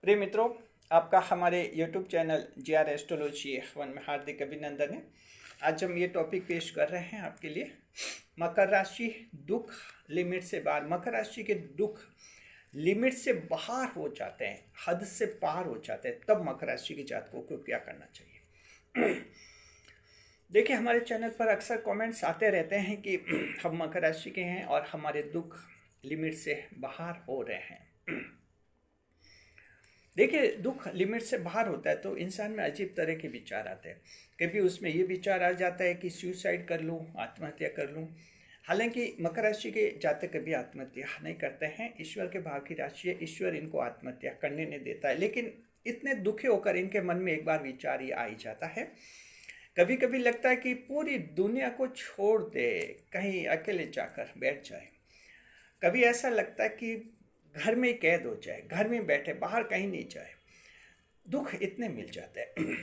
प्रिय मित्रों, आपका हमारे YouTube channel GR astrology one में हार्दिक अभिनंदन है। आज हम ये टॉपिक पेश कर रहे हैं आपके लिए। मकर राशि दुख लिमिट से बाहर। मकर राशि के दुख लिमिट से बाहर हो जाते हैं, हद से पार हो जाते हैं, तब मकर राशि के जातकों को क्या करना चाहिए। देखिए, हमारे चैनल पर अक्सर कमेंट्स आते रहते हैं कि हम मकर राशि के हैं और हमारे दुख लिमिट से बाहर हो रहे हैं। देखिए, दुख लिमिट से बाहर होता है तो इंसान में अजीब तरह के विचार आते हैं। कभी उसमें ये विचार आ जाता है कि सुसाइड कर लूँ, आत्महत्या कर लूँ। हालांकि मकर राशि के जातक कभी आत्महत्या नहीं करते हैं। ईश्वर के भाव की राशि है, ईश्वर इनको आत्महत्या करने नहीं देता है। लेकिन इतने दुखी होकर इनके मन में एक बार विचार ये आ ही जाता है। कभी कभी लगता है कि पूरी दुनिया को छोड़ दे, कहीं अकेले जाकर बैठ जाए। कभी ऐसा लगता है कि घर में कैद हो जाए, घर में बैठे, बाहर कहीं नहीं जाए। दुख इतने मिल जाते हैं।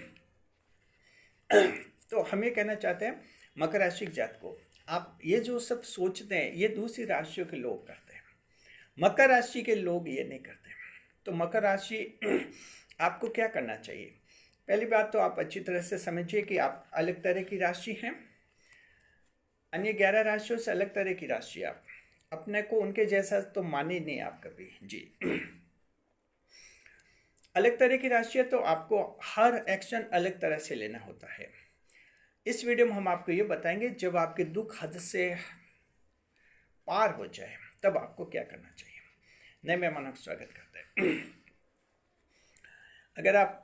तो हम ये कहना चाहते हैं मकर राशि के जात को, आप ये जो सब सोचते हैं ये दूसरी राशियों के लोग करते हैं, मकर राशि के लोग ये नहीं करते। तो मकर राशि आपको क्या करना चाहिए? पहली बात तो आप अच्छी तरह से समझिए कि आप अलग तरह की राशि हैं, अन्य 11 राशियों से अलग तरह की राशि। आप अपने को उनके जैसा तो माने नहीं आप कभी जी। अलग तरह की राशि है तो आपको हर एक्शन अलग तरह से लेना होता है। इस वीडियो में हम आपको ये बताएंगे जब आपके दुख हद से पार हो जाए तब आपको क्या करना चाहिए। नए मेहमानों का स्वागत करते हैं। अगर आप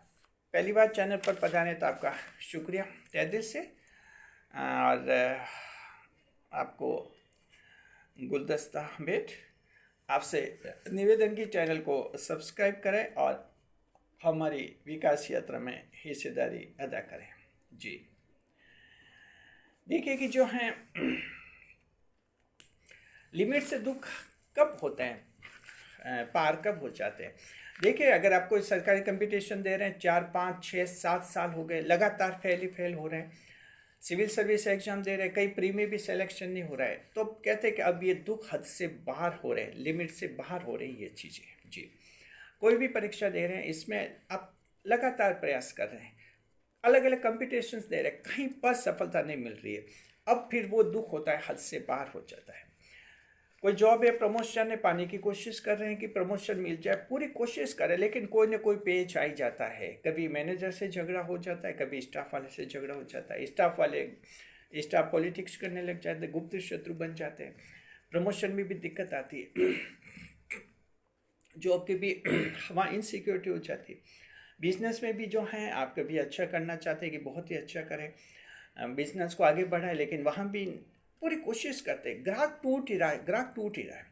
पहली बार चैनल पर पधारे तो आपका शुक्रिया तहे दिल से। और आपको गुलदस्ता भेंट। आपसे निवेदन की चैनल को सब्सक्राइब करें और हमारी विकास यात्रा में हिस्सेदारी अदा करें जी। देखिए कि जो हैं लिमिट से दुख कब होते हैं, पार कब हो जाते हैं। देखिए, अगर आप कोई सरकारी कंपटीशन दे रहे हैं, 4, 5, 6, 7 साल हो गए लगातार फेल ही फेल हो रहे हैं, सिविल सर्विस एग्जाम दे रहे हैं, कई प्री में भी सिलेक्शन नहीं हो रहा है, तो कहते हैं कि अब ये दुख हद से बाहर हो रहे हैं, लिमिट से बाहर हो रही ये चीज़ें जी। कोई भी परीक्षा दे रहे हैं, इसमें आप लगातार प्रयास कर रहे हैं, अलग अलग कंपटीशंस दे रहे हैं, कहीं पर सफलता नहीं मिल रही है, अब फिर वो दुख होता है, हद से बाहर हो जाता है। कोई जॉब या प्रमोशन है, पाने की कोशिश कर रहे हैं कि प्रमोशन मिल जाए, पूरी कोशिश करें, लेकिन कोई ना कोई पेच आ ही जाता है। कभी मैनेजर से झगड़ा हो जाता है, कभी स्टाफ वाले से झगड़ा हो जाता है, स्टाफ पॉलिटिक्स करने लग जाते हैं, गुप्त शत्रु बन जाते हैं, प्रमोशन में भी दिक्कत आती है, जॉब की भी वहाँ इनसिक्योरिटी हो जाती है। बिजनेस में भी जो है आप कभी अच्छा करना चाहते हैं कि बहुत ही अच्छा करें, बिजनेस को आगे बढ़ाएं, लेकिन वहाँ भी पूरी कोशिश करते हैं, ग्राहक टूट ही रहा है, ग्राहक टूट ही रहा है।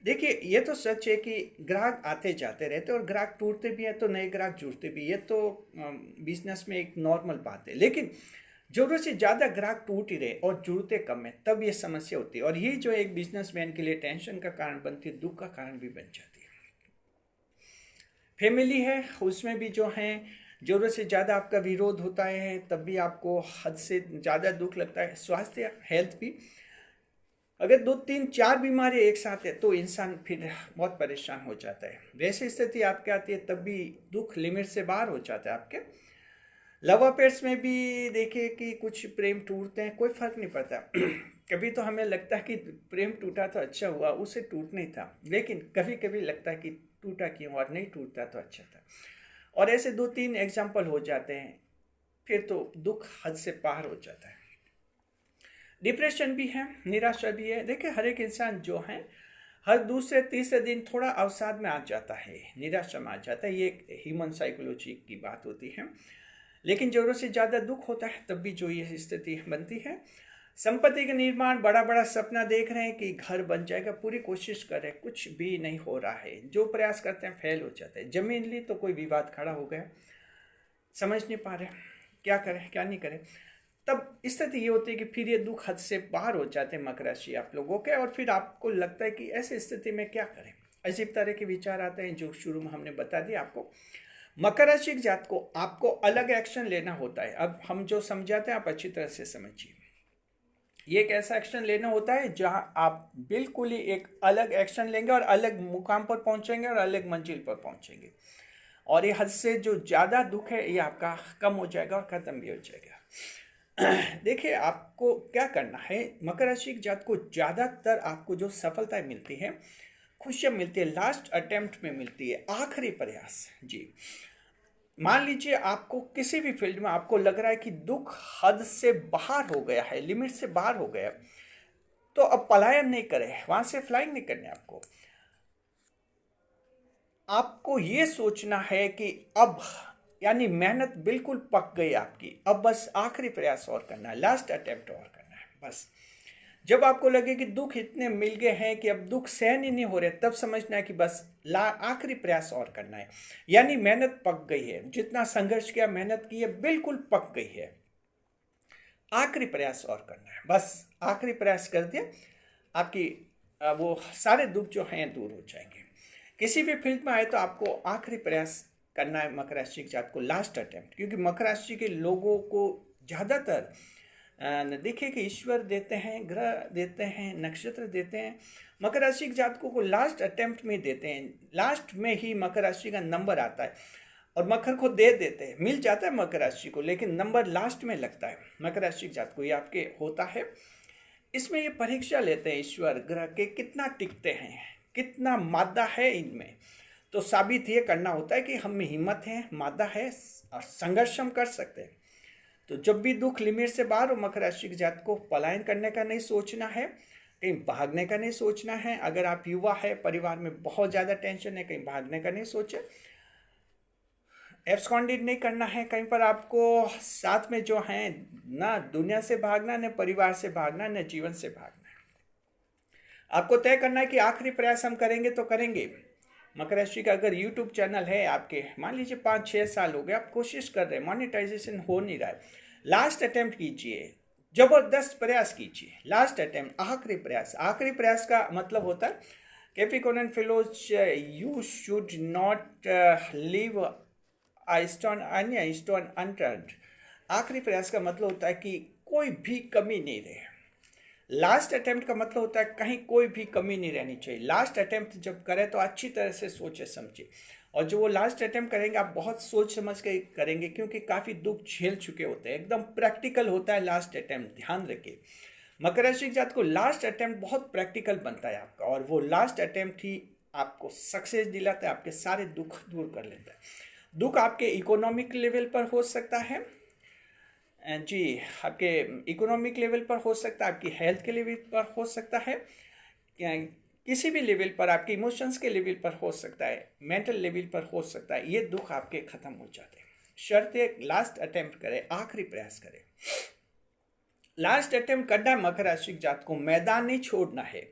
देखिए, ये तो सच है कि ग्राहक आते जाते रहते हैं और ग्राहक टूटते भी हैं तो नए ग्राहक जुड़ते भी, ये तो बिजनेस में एक नॉर्मल बात है। लेकिन जरूरत से ज़्यादा ग्राहक टूट ही रहे और जुड़ते कम है, तब ये समस्या होती है। और ये जो एक बिजनेसमैन के लिए टेंशन का कारण बनती है, दुख का कारण भी बन जाती है। फैमिली है, उसमें भी जो है ज़रूरत से ज़्यादा आपका विरोध होता है, तब भी आपको हद से ज़्यादा दुख लगता है। स्वास्थ्य, हेल्थ भी, अगर 2, 3, 4 बीमारी एक साथ है तो इंसान फिर बहुत परेशान हो जाता है। वैसी स्थिति आपके आती है तब भी दुख लिमिट से बाहर हो जाता है आपके। लव अफेयर्स में भी देखिए कि कुछ प्रेम टूटते हैं, कोई फर्क नहीं पड़ता। कभी तो हमें लगता है कि प्रेम टूटा तो अच्छा हुआ, उसे टूट नहीं था, लेकिन कभी कभी लगता है कि टूटा क्यों और नहीं टूटता तो अच्छा था। और ऐसे 2-3 एग्जाम्पल हो जाते हैं, फिर तो दुख हद से पार हो जाता है। डिप्रेशन भी है, निराशा भी है। देखिए, हर एक इंसान जो है हर दूसरे तीसरे दिन थोड़ा अवसाद में आ जाता है, निराशा में आ जाता है। ये एक ह्यूमन साइकोलॉजी की बात होती है। लेकिन ज़रूरत से ज़्यादा दुख होता है तब भी जो ये स्थिति बनती है। संपत्ति का निर्माण, बड़ा बड़ा सपना देख रहे हैं कि घर बन जाएगा, पूरी कोशिश कर रहे हैं, कुछ भी नहीं हो रहा है, जो प्रयास करते हैं फेल हो जाते हैं। जमीन ली तो कोई विवाद खड़ा हो गया, समझ नहीं पा रहे क्या करें क्या नहीं करें। तब स्थिति ये होती है कि फिर ये दुख हद से बाहर हो जाते हैं मकर राशि आप लोगों के, और फिर आपको लगता है कि ऐसी स्थिति में क्या करें। अजीब तरह के विचार आते हैं जो शुरू में हमने बता दिया आपको। मकर राशि के जात को आपको अलग एक्शन लेना होता है। अब हम जो समझाते हैं आप अच्छी तरह से समझिए। ये एक ऐसा एक्शन लेना होता है जहां आप बिल्कुल ही एक अलग एक्शन लेंगे और अलग मुकाम पर पहुंचेंगे और अलग मंजिल पर पहुंचेंगे। और ये हद से जो ज़्यादा दुख है ये आपका कम हो जाएगा और ख़त्म भी हो जाएगा। देखिए, आपको क्या करना है, मकर राशि की जात को ज़्यादातर आपको जो सफलताएं मिलती है, खुशियाँ मिलती है, लास्ट अटेम्प्ट में मिलती है, आखिरी प्रयास। जी, मान लीजिए आपको किसी भी फील्ड में आपको लग रहा है कि दुख हद से बाहर हो गया है, लिमिट से बाहर हो गया, तो अब पलायन नहीं करें, वहां से फ्लाइंग नहीं करने। आपको ये सोचना है कि अब, यानी मेहनत बिल्कुल पक गई आपकी, अब बस आखिरी प्रयास और करना है, लास्ट अटेम्प्ट और करना है बस। जब आपको लगे कि दुख इतने मिल गए हैं कि अब दुख सहन ही नहीं हो रहे, तब समझना है कि बस आखिरी प्रयास और करना है, यानी मेहनत पक गई है, जितना संघर्ष किया, मेहनत की है, बिल्कुल पक गई है, आखिरी प्रयास और करना है बस। आखिरी प्रयास कर दिया, आपकी वो सारे दुख जो हैं दूर हो जाएंगे। किसी भी फील्ड में आए तो आपको आखिरी प्रयास करना है मकर राशि के जात को, लास्ट अटेम्प्ट। क्योंकि मकर राशि के लोगों को ज़्यादातर देखिए कि ईश्वर देते हैं, ग्रह देते हैं, नक्षत्र देते हैं, मकर राशि के जातकों को लास्ट अटेम्प्ट में देते हैं, लास्ट में ही मकर राशि का नंबर आता है और मकर को दे देते हैं, मिल जाता है मकर राशि को, लेकिन नंबर लास्ट में लगता है मकर राशि के जातकों, ये आपके होता है। इसमें ये परीक्षा लेते हैं ईश्वर ग्रह के, कितना टिकते हैं, कितना मादा है इनमें, तो साबित ये करना होता है कि हम में हिम्मत है, मादा है और संघर्ष हम कर सकते हैं। तो जब भी दुख लिमिट से बाहर हो, मकर राशि के जात को पलायन करने का नहीं सोचना है, कहीं भागने का नहीं सोचना है। अगर आप युवा है, परिवार में बहुत ज़्यादा टेंशन है, कहीं भागने का नहीं सोचे, एब्सकॉन्डेड नहीं करना है कहीं पर आपको। साथ में जो है ना दुनिया से भागना, न परिवार से भागना, न जीवन से भागना है। आपको तय करना है कि आखिरी प्रयास हम करेंगे तो करेंगे। मकर राशि का अगर यूट्यूब चैनल है आपके, मान लीजिए 5-6 साल हो गए, आप कोशिश कर रहे हैं, मोनेटाइजेशन हो नहीं रहा है, लास्ट अटेम्प्ट कीजिए, जबरदस्त प्रयास कीजिए, लास्ट अटेम्प्ट, आखिरी प्रयास। आखिरी प्रयास का मतलब होता है Capricorn fellows, you should not leave stone unturned. आखिरी प्रयास का मतलब होता है कि कोई भी कमी नहीं रहे। लास्ट अटेम्प्ट का मतलब होता है कहीं कोई भी कमी नहीं रहनी चाहिए। लास्ट अटेम्प्ट जब करें तो अच्छी तरह से सोचे समझे, और जो वो लास्ट अटेम्प्ट करेंगे आप बहुत सोच समझ के करेंगे, क्योंकि काफ़ी दुख झेल चुके होते हैं। एकदम प्रैक्टिकल होता है लास्ट अटेम्प्ट, ध्यान रखिए। मकर राशि के जात को लास्ट अटेम्प्ट बहुत प्रैक्टिकल बनता है आपका, और वो लास्ट अटेम्प्ट ही आपको सक्सेस दिलाता है, आपके सारे दुख दूर कर लेता है। दुख आपके इकोनॉमिक लेवल पर हो सकता है, जी, आपके इकोनॉमिक लेवल पर हो सकता है, आपकी हेल्थ के लेवल पर हो सकता है, किसी भी लेवल पर, आपके इमोशंस के लेवल पर हो सकता है, मेंटल लेवल पर हो सकता है। ये दुख आपके ख़त्म हो जाते हैं, शर्त लास्ट अटेम्प्ट करें, आखिरी प्रयास करें। लास्ट अटेम्प्ट करना है मकर राशि जात को, मैदान नहीं छोड़ना है।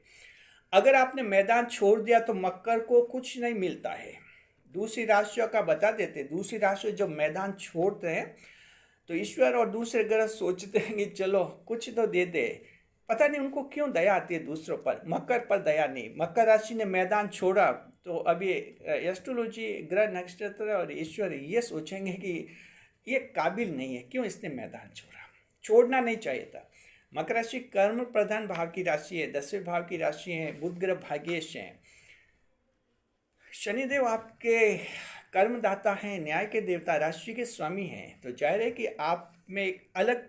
अगर आपने मैदान छोड़ दिया तो मकर को कुछ नहीं मिलता है। दूसरी राशियों का बता देते, दूसरी राशियों जब मैदान छोड़ते हैं तो ईश्वर और दूसरे ग्रह सोचते हैं कि चलो कुछ तो दे दे। पता नहीं उनको क्यों दया आती है दूसरों पर, मकर पर दया नहीं। मकर राशि ने मैदान छोड़ा तो अभी एस्ट्रोलॉजी, ग्रह, नक्षत्र और ईश्वर ये सोचेंगे कि ये काबिल नहीं है, क्यों इसने मैदान छोड़ा। छोड़ना नहीं चाहिए था। मकर राशि कर्म प्रधान भाव की राशि है, 10वें भाव की राशि है, बुध ग्रह भाग्येश हैं, शनिदेव आपके कर्मदाता हैं, न्याय के देवता, राशि के स्वामी हैं। तो जाहिर है कि आप में एक अलग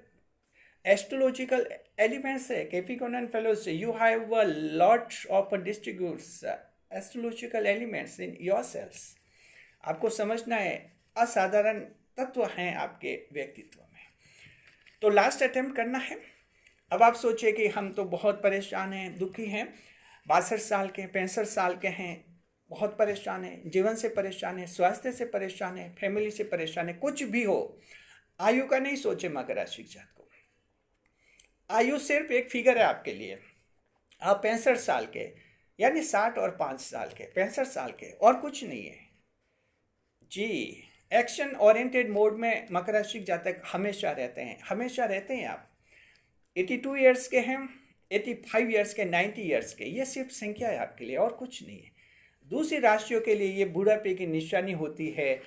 एस्ट्रोलॉजिकल एलिमेंट्स है। Capricorn fellows, you have a lot of distributes astrological elements in yourselves. आपको समझना है, असाधारण तत्व हैं आपके व्यक्तित्व में। तो लास्ट अटेम्प्ट करना है। अब आप सोचिए कि हम तो बहुत परेशान हैं, दुखी हैं, 62 साल के, 65 साल के हैं, बहुत परेशान है, जीवन से परेशान है, स्वास्थ्य से परेशान है, फैमिली से परेशान है, कुछ भी हो, आयु का नहीं सोचे मकर राशि जात को। आयु सिर्फ एक फिगर है आपके लिए। आप 65 साल के, यानी 60 और 5 साल के, 65 साल के, और कुछ नहीं है जी। एक्शन ओरिएंटेड मोड में मकर राशि जातक हमेशा रहते हैं, हमेशा रहते हैं। आप 82 ईयर्स के हैं, 85 ईयर्स के, 90 ईयर्स के, ये सिर्फ संख्या है आपके लिए, और कुछ नहीं है। दूसरी राशियों के लिए ये बुढ़ापे की निशानी होती है,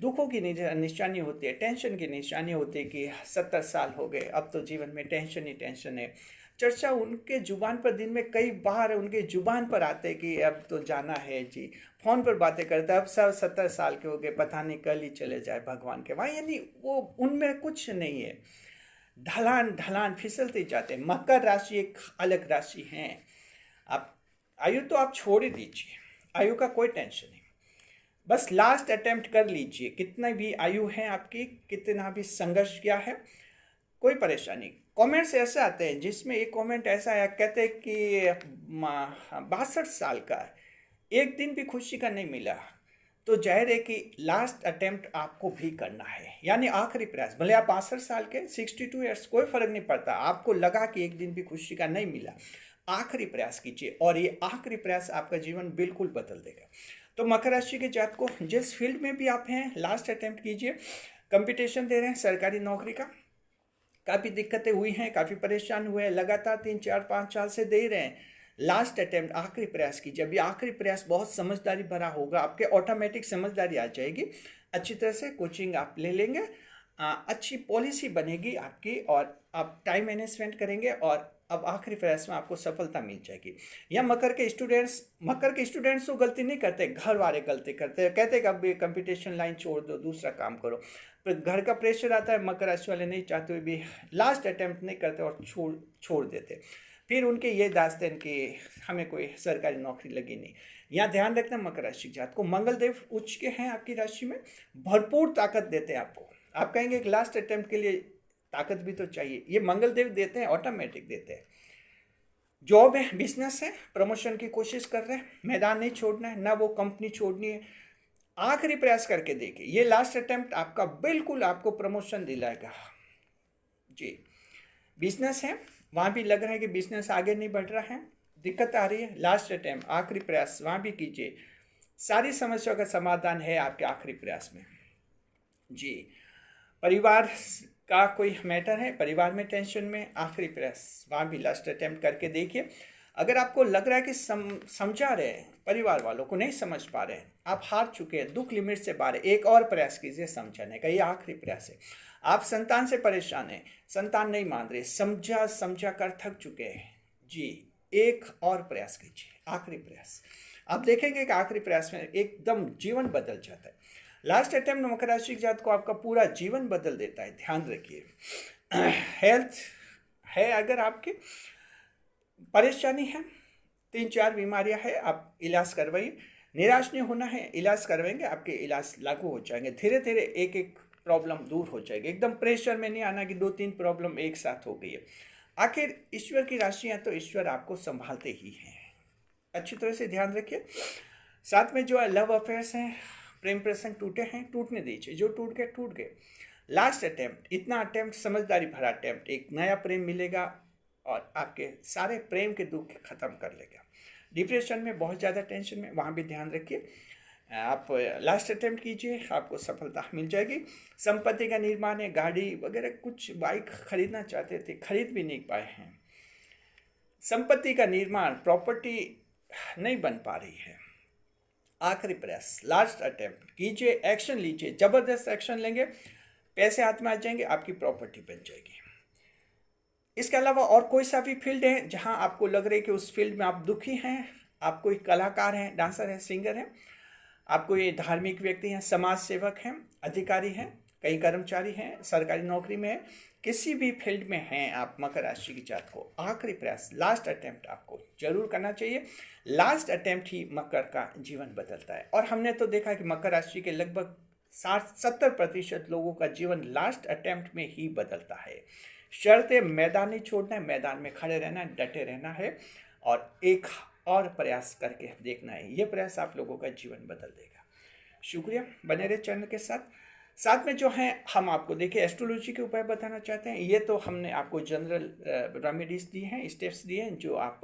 दुखों की निशानी होती है, टेंशन की निशानी होती है कि 70 साल हो गए, अब तो जीवन में टेंशन ही टेंशन है, चर्चा उनके जुबान पर दिन में कई बार उनके जुबान पर आते कि अब तो जाना है जी। फोन पर बातें करते हैं, अब सब 70 साल के हो गए, पता नहीं कल ही चले जाए भगवान के वहाँ, यानी वो उनमें कुछ नहीं है। ढलान ढलान फिसलते जाते हैं। मकर राशि एक अलग राशि है। आप आयु तो आप छोड़ ही दीजिए, आयु का कोई टेंशन नहीं, बस लास्ट अटेम्प्ट कर लीजिए। कितना भी आयु है आपकी, कितना भी संघर्ष किया है, कोई परेशानी। कमेंट्स ऐसे आते हैं जिसमें एक कमेंट ऐसा आया, कहते हैं कि 62 साल का है, एक दिन भी खुशी का नहीं मिला। तो जाहिर है कि लास्ट अटेम्प्ट आपको भी करना है, यानी आखिरी प्रयास। भले आप 62 साल के, 62 ईयर्स, कोई फर्क नहीं पड़ता। आपको लगा कि एक दिन भी खुशी का नहीं मिला, आखिरी प्रयास कीजिए और ये आखिरी प्रयास आपका जीवन बिल्कुल बदल देगा। तो मकर राशि के जात को जिस फील्ड में भी आप हैं, लास्ट अटेम्प्ट कीजिए। कंपटीशन दे रहे हैं सरकारी नौकरी का, काफ़ी दिक्कतें हुई हैं, काफ़ी परेशान हुए हैं, लगातार 3 4 5 साल से दे रहे हैं। लास्ट अटेम्प्ट, आखिरी प्रयास कीजिए। अभी आखिरी प्रयास बहुत समझदारी भरा होगा, आपके ऑटोमेटिक समझदारी आ जाएगी। अच्छी तरह से कोचिंग आप ले लेंगे, अच्छी पॉलिसी बनेगी आपकी और आप टाइम मैनेजमेंट करेंगे और अब आखिरी प्रयास में आपको सफलता मिल जाएगी। या मकर के स्टूडेंट्स तो गलती नहीं करते, घर वाले गलती करते हैं, कहते हैं कि अब ये कंपटीशन लाइन छोड़ दो, दूसरा काम करो। फिर घर का प्रेशर आता है, मकर राशि वाले नहीं चाहते हुए भी लास्ट अटेम्प्ट नहीं करते और छोड़ देते। फिर उनके ये दास्ते हैं कि हमें कोई सरकारी नौकरी लगी नहीं। यहाँ ध्यान रखना, मकर राशि जात को मंगल देव उच्च के हैं आपकी राशि में, भरपूर ताकत देते हैं आपको। आप कहेंगे कि लास्ट अटेम्प्ट के लिए ताकत भी तो चाहिए, ये मंगल देव देते हैं, ऑटोमेटिक देते हैं। जॉब है, बिजनेस है, प्रमोशन की कोशिश कर रहे हैं, मैदान नहीं छोड़ना है, ना वो कंपनी छोड़नी है। आखिरी प्रयास करके देखिए, ये लास्ट अटेम्प्ट आपका बिल्कुल आपको प्रमोशन दिलाएगा जी। बिजनेस है, वहाँ भी लग रहा है कि बिजनेस आगे नहीं बढ़ रहा है, दिक्कत आ रही है, लास्ट अटेम्प्ट, आखिरी प्रयास वहाँ भी कीजिए। सारी समस्याओं का समाधान है आपके आखिरी प्रयास में जी। परिवार का कोई मैटर है, परिवार में टेंशन में, आखिरी प्रयास, वहाँ भी लास्ट अटेम्प्ट करके देखिए। अगर आपको लग रहा है कि समझा रहे हैं, परिवार वालों को नहीं समझ पा रहे हैं, आप हार चुके हैं, दुख लिमिट से बाहर, एक और प्रयास कीजिए समझाने का, ये आखिरी प्रयास है। आप संतान से परेशान हैं, संतान नहीं मान रहे, समझा कर थक चुके हैं जी, एक और प्रयास कीजिए, आखिरी प्रयास। आप देखेंगे कि आखिरी प्रयास में एकदम जीवन बदल जाता है। लास्ट अटेम्प्ट मकर राशि जात को आपका पूरा जीवन बदल देता है, ध्यान रखिए। हेल्थ है, अगर आपकी परेशानी है, 3 4 बीमारियां है, आप इलाज करवाइए। निराश नहीं होना है, इलाज करवाएंगे, आपके इलाज लागू हो जाएंगे। धीरे धीरे एक एक प्रॉब्लम दूर हो जाएगी। एकदम प्रेशर में नहीं आना कि 2 3 प्रॉब्लम एक साथ हो गई है। आखिर ईश्वर की राशियाँ तो ईश्वर आपको संभालते ही हैं, अच्छी तरह से ध्यान रखिए। साथ में जो लव अफेयर्स हैं, प्रेम प्रसंग टूटे हैं, टूटने दीजिए, जो टूट गए टूट गए। लास्ट अटेम्प्ट, इतना अटेम्प्ट, समझदारी भरा अटेम्प्ट, एक नया प्रेम मिलेगा और आपके सारे प्रेम के दुख खत्म कर लेगा। डिप्रेशन में, बहुत ज़्यादा टेंशन में, वहाँ भी ध्यान रखिए। आप लास्ट अटेम्प्ट कीजिए, आपको सफलता मिल जाएगी। संपत्ति का निर्माण है, गाड़ी वगैरह, कुछ बाइक खरीदना चाहते थे, खरीद भी नहीं पाए हैं। संपत्ति का निर्माण, प्रॉपर्टी नहीं बन पा रही है। आखिरी प्रयास, लास्ट अटेम्प्ट कीजिए, एक्शन लीजिए, जबरदस्त एक्शन लेंगे, पैसे हाथ में आ जाएंगे, आपकी प्रॉपर्टी बन जाएगी। इसके अलावा और कोई सा भी फील्ड है जहां आपको लग रहा है कि उस फील्ड में आप दुखी हैं, आप कोई कलाकार हैं, डांसर हैं, सिंगर हैं, आप कोई धार्मिक व्यक्ति हैं, समाज सेवक हैं, अधिकारी हैं, कई कर्मचारी हैं, सरकारी नौकरी में हैं, किसी भी फील्ड में हैं आप, मकर राशि की जात को आखिरी प्रयास, लास्ट अटेम्प्ट आपको जरूर करना चाहिए। लास्ट अटेम्प्ट ही मकर का जीवन बदलता है। और हमने तो देखा कि मकर राशि के लगभग 60-70% लोगों का जीवन लास्ट अटेम्प्ट में ही बदलता है। शर्त मैदान नहीं छोड़ना है, मैदान में खड़े रहना है, डटे रहना है और एक और प्रयास करके देखना है। ये प्रयास आप लोगों का जीवन बदल देगा। शुक्रिया, बने रहे चैनल के साथ में जो है हम आपको देखिए एस्ट्रोलॉजी के उपाय बताना चाहते हैं। ये तो हमने आपको जनरल रेमेडीज दी हैं, स्टेप्स दिए हैं जो आप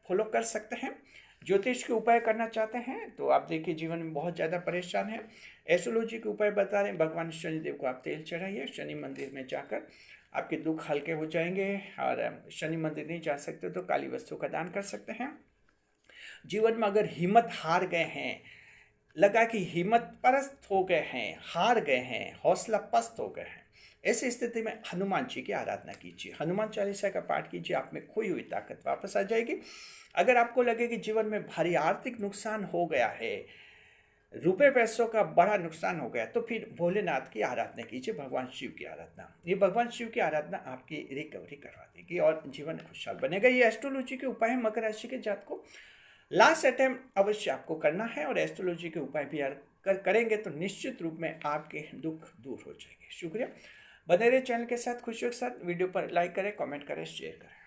फॉलो कर सकते हैं। ज्योतिष के उपाय करना चाहते हैं तो आप देखिए जीवन में बहुत ज़्यादा परेशान है, एस्ट्रोलॉजी के उपाय बता रहे हैं। भगवान शनिदेव को आप तेल चढ़ाइए, शनि मंदिर में जाकर आपके दुख हल्के हो जाएंगे। और शनि मंदिर नहीं जा सकते तो काली वस्तु का दान कर सकते हैं। जीवन में अगर हिम्मत हार गए हैं, लगा कि हिम्मत परस्त हो गए हैं, हार गए हैं, हौसला पस्त हो गए हैं, ऐसी स्थिति में हनुमान जी की आराधना कीजिए, हनुमान चालीसा का पाठ कीजिए, आप में खोई हुई ताकत वापस आ जाएगी। अगर आपको लगे कि जीवन में भारी आर्थिक नुकसान हो गया है, रुपए पैसों का बड़ा नुकसान हो गया, तो फिर भोलेनाथ की आराधना कीजिए, भगवान शिव की आराधना। ये भगवान शिव की आराधना आपकी रिकवरी करवा देगी और जीवन खुशहाल बनेगा। ये एस्ट्रोलॉजी के उपाय है मकर राशि के जातकों। लास्ट अटेम्प्ट अवश्य आपको करना है और एस्ट्रोलॉजी के उपाय भी करेंगे तो निश्चित रूप में आपके दुख दूर हो जाएंगे। शुक्रिया। बने रहे चैनल के साथ, खुशियों के साथ। वीडियो पर लाइक करें, कमेंट करें, शेयर करें।